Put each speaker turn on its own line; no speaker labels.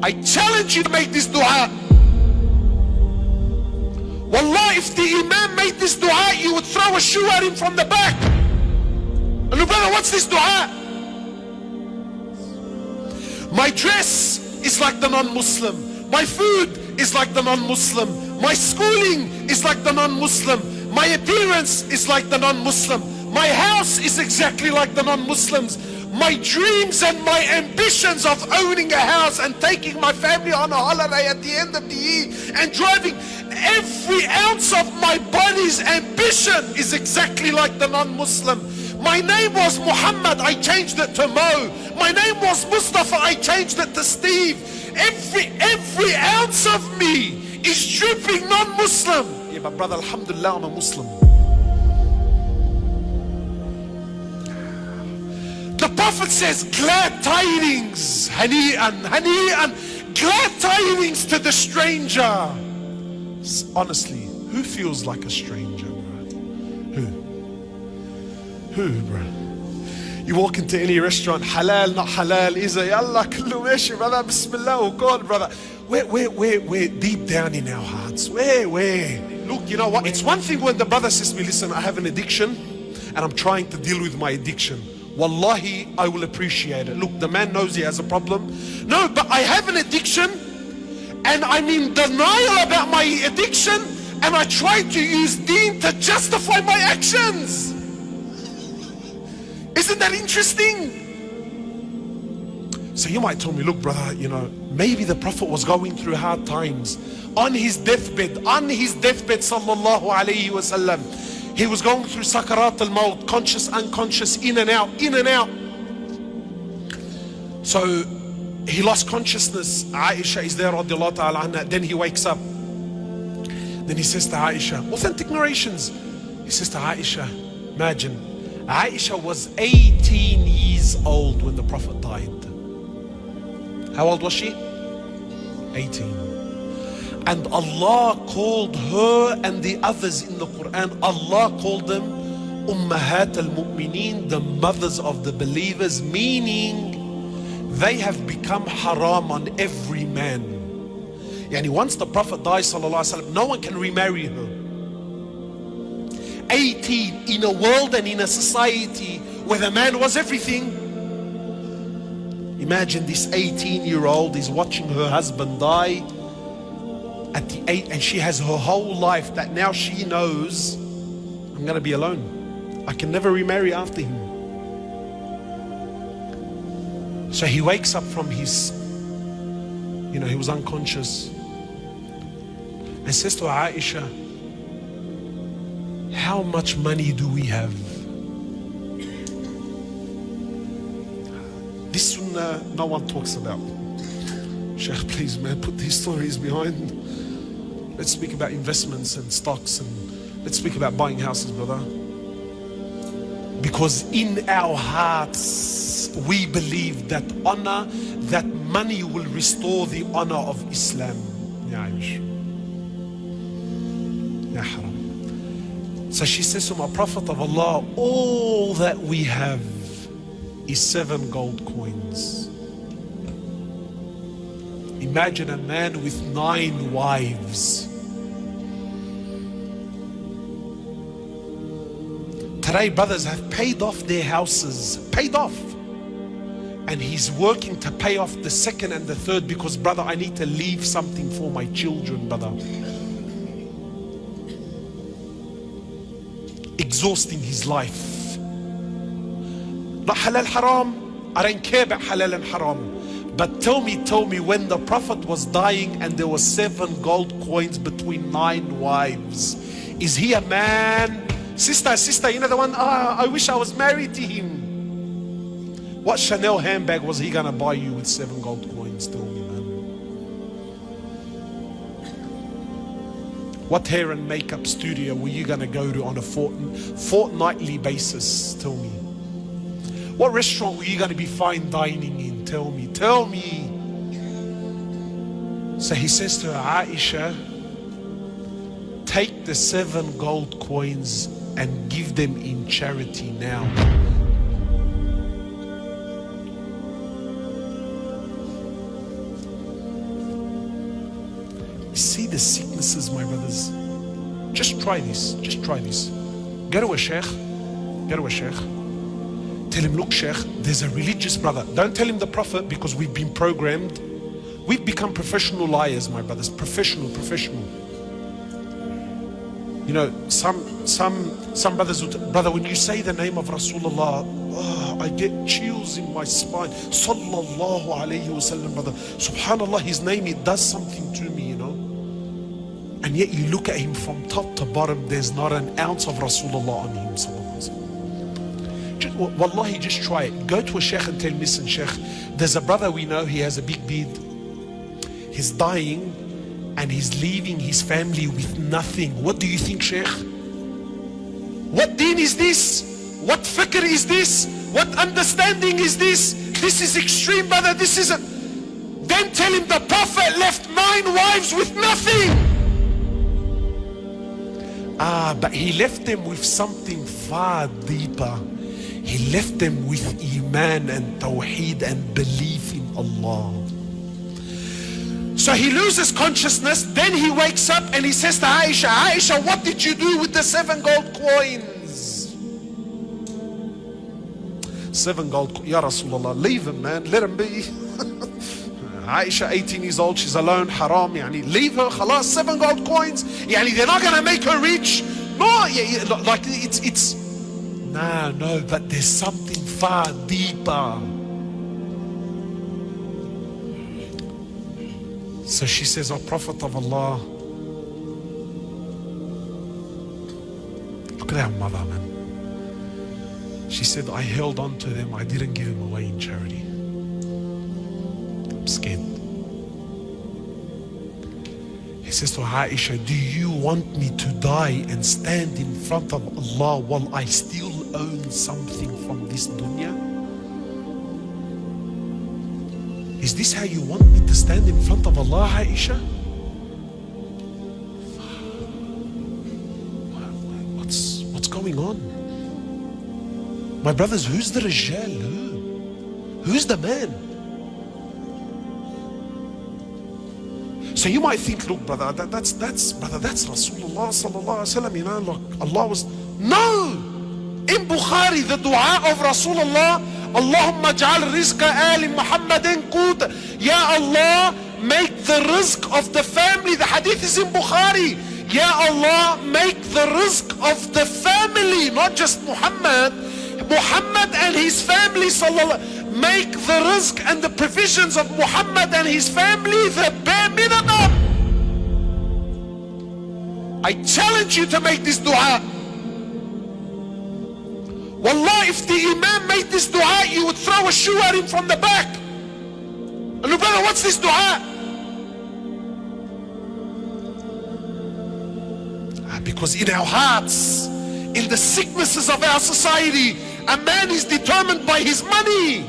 I challenge you to make this dua. Wallah, if the Imam made this dua, you would throw a shoe at him from the back. And look, brother, what's this dua? My dress is like the non-Muslim. My food is like the non-Muslim. My schooling is like the non-Muslim. My appearance is like the non-Muslim. My house is exactly like the non-Muslims. My dreams and my ambitions of owning a house and taking my family on a holiday at the end of the year and driving, every ounce of my body's ambition is exactly like the non-Muslim. My name was Muhammad, I changed it to Mo. My name was Mustafa, I changed it to Steve. Every ounce of me is dripping non-Muslim. Yeah, but brother, alhamdulillah, I'm a Muslim. The Prophet says, glad tidings, hani'an, hani'an, glad tidings to the stranger. Honestly, who feels like a stranger, bro? Who, bro? You walk into any restaurant, halal, not halal, is a yallah, kullu meshi, brother, bismillah, oh God, brother. We're deep down in our hearts. Where? Look, you know what? It's one thing when the brother says to me, listen, I have an addiction and I'm trying to deal with my addiction. Wallahi, I will appreciate it. Look, the man knows he has a problem. No, but I have an addiction and I'm in denial about my addiction and I try to use deen to justify my actions. Isn't that interesting? So you might tell me, look brother, you know, maybe the Prophet was going through hard times. On his deathbed, sallallahu alayhi wasallam, he was going through sakarat al-maut, conscious, unconscious, in and out. So he lost consciousness. Aisha is there, radiallahu ta'ala anha. Then he wakes up. Then he says to Aisha, authentic narrations, he says to Aisha, imagine, Aisha was 18 years old when the Prophet died. How old was she? 18. And Allah called her and the others in the Quran, Allah called them Ummahat al-Mu'mineen, the mothers of the believers, meaning they have become haram on every man. Yani once the Prophet dies, sallallahu alaihi wasallam, no one can remarry her. 18 in a world and in a society where the man was everything. Imagine this 18-year-old is watching her husband die at the age, and she has her whole life that now she knows, I'm going to be alone. I can never remarry after him. So he wakes up from his, you know, he was unconscious, and says to Aisha, how much money do we have? This sunnah no one talks about. Sheikh, please man, put these stories behind. Let's speak about investments and stocks, and let's speak about buying houses, brother. Because in our hearts, we believe that honor, that money will restore the honor of Islam. Ya Aish. Ya haram. So she says to my Prophet of Allah, all that we have is 7 gold coins. Imagine a man with 9 wives. Today brothers have paid off their houses, paid off. And he's working to pay off the 2nd and the 3rd because brother, I need to leave something for my children, brother. Exhausting his life. Not halal haram. I don't care about halal and haram. But tell me when the Prophet was dying and there were 7 gold coins between 9 wives, is he a man? Sister, you know the one, I wish I was married to him. What Chanel handbag was he gonna buy you with 7 gold coins? Tell me, man. What hair and makeup studio were you gonna go to on a fortnightly basis? Tell me. What restaurant were you gonna be fine dining in? Tell me. So he says to Aisha, take the 7 gold coins and give them in charity now. See the sicknesses, my brothers. Just try this. Just try this. Go to a sheikh. Go to a sheikh. Tell him, look, sheikh, there's a religious brother. Don't tell him the prophet, because we've been programmed. We've become professional liars, my brothers. Professional. You know, some brothers would, brother, when you say the name of Rasulullah, oh, I get chills in my spine. Sallallahu alayhi wasallam, brother. Subhanallah, his name, it does something to me, you know. And yet you look at him from top to bottom, there's not an ounce of Rasulullah on him. Wallahi, just try it. Go to a sheikh and tell him, listen, sheikh, there's a brother we know, he has a big beard. He's dying and he's leaving his family with nothing. What do you think, sheikh? What deen is this? What fikr is this? What understanding is this? This is extreme, brother. This isn't. Then tell him the prophet left 9 wives with nothing. But he left them with something far deeper. He left them with Iman and Tawheed and belief in Allah. So he loses consciousness, then he wakes up and he says to Aisha, Aisha, what did you do with the 7 gold coins? 7 gold coins. Ya Rasulullah, leave him, man, let him be. Aisha, 18 years old, she's alone, haram, yani, leave her, khalas, 7 gold coins, yani, they're not gonna make her rich. No, like it's no, but there's something far deeper. So she says, oh Prophet of Allah, look at our mother, man. She said, I held on to them, I didn't give them away in charity. I'm scared. He says to Aisha, do you want me to die and stand in front of Allah while I still own something from this dunya? Is this how you want me to stand in front of Allah, Aisha? What's going on? My brothers, who's the Rijal? Who's the man? So you might think, look, brother, that's Rasulullah sallallahu alaihi wasallam. You know, look, Allah was no. In Bukhari, the dua of Rasulullah, Allahumma ja'al rizqa ali Muhammadin qut. Ya Allah, make the rizq of the family. The hadith is in Bukhari. Ya Allah, make the rizq of the family, not just Muhammad. Muhammad and his family, sallallahu. Make the rizq and the provisions of Muhammad and his family the bare minimum. I challenge you to make this dua. Wallah, if the Imam made this dua, you would throw a shoe at him from the back. And look, brother, what's this dua? Because in our hearts, in the sicknesses of our society, a man is determined by his money.